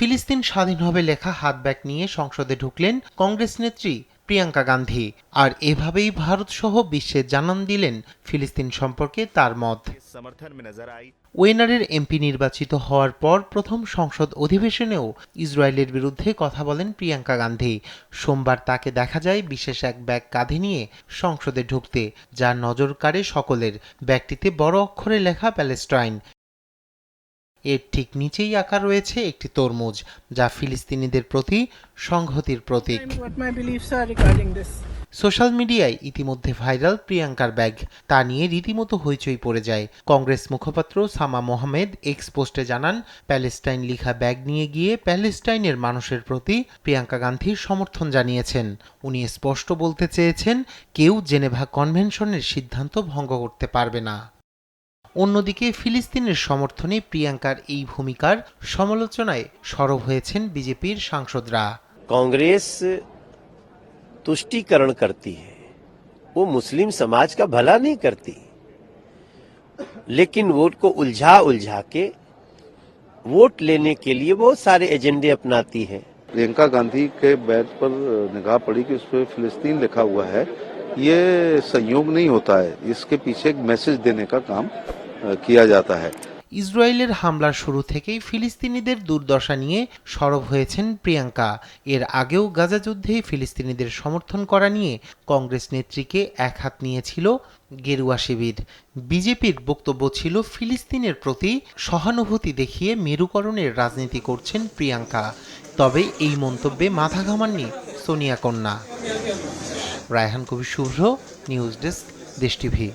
ফিলিস্তিন স্বাধীন হবে লেখা হাত ব্যাগ নিয়ে সংসদে ঢুকলেন কংগ্রেস নেত্রী প্রিয়াঙ্কা গান্ধী। আর এভাবেই ভারত সহ বিশ্বে জানান দিলেন ফিলিস্তিন সম্পর্কে তার মত। ওয়েনারের এমপি নির্বাচিত হওয়ার পর প্রথম সংসদ অধিবেশনেও ইসরায়েলের বিরুদ্ধে কথা বলেন প্রিয়াঙ্কা গান্ধী। সোমবার তাকে দেখা যায় বিশেষ এক ব্যাগ কাঁধে নিয়ে সংসদে ঢুকতে, যা নজর কাড়ে সকলের। ব্যাগটিতে বড় অক্ষরে লেখা প্যালেস্টাইন। এর ঠিক নিচেই আঁকা রয়েছে একটি তরমুজ, যা ফিলিস্তিনিদের প্রতি সংহতির প্রতীক। সোশ্যাল মিডিয়ায় ইতিমধ্যে ভাইরাল প্রিয়াঙ্কার ব্যাগ, তা নিয়ে রীতিমতো হইচই পড়ে যায়। কংগ্রেস মুখপাত্র সামা মোহাম্মেদ এক্স পোস্টে জানান, প্যালেস্টাইন লিখা ব্যাগ নিয়ে গিয়ে প্যালেস্টাইনের মানুষের প্রতি প্রিয়াঙ্কা গান্ধীর সমর্থন জানিয়েছেন। উনি স্পষ্ট বলতে চেয়েছেন, কেউ জেনেভা কনভেনশনের সিদ্ধান্ত ভঙ্গ করতে পারবে না। অন্যদিকে ফিলিস্তিনের সমর্থনে প্রিয়াঙ্কার এই ভূমিকার সমালোচনায় সরব হয়েছেন বিজেপির সাংসদরা। कांग्रेस तुष्टीकरण करती है, वो मुस्लिम समाज का भला नहीं करती, लेकिन वोट को उलझा के वोट लेने के लिए बहुत सारे एजेंडे अपनाती है। प्रियंका गांधी के बैग पर निगाह पड़ी कि उस पर फिलिस्तीन लिखा हुआ है। ये संयोग नहीं होता है, इसके पीछे एक मैसेज देने का काम किया जाता है। ইসরায়েলের হামলার শুরু থেকেই ফিলিস্তিনিদের দুর্দশা নিয়ে সরব হয়েছেন প্রিয়াঙ্কা। এর আগেও গাজা যুদ্ধে ফিলিস্তিনিদের সমর্থন করা নিয়ে কংগ্রেস নেত্রীকে একহাত নিয়েছিল গেরুয়া শিবির। বিজেপির বক্তব্য ছিল, ফিলিস্তিনের প্রতি সহানুভূতি দেখিয়ে মেরুকরণের রাজনীতি করছেন প্রিয়াঙ্কা। তবে এই মন্তব্যে মাথা ঘামাননি সোনিয়া কন্যা। রায়হান কবির শুভ্র, নিউজ ডেস্ক, দেশ টিভি।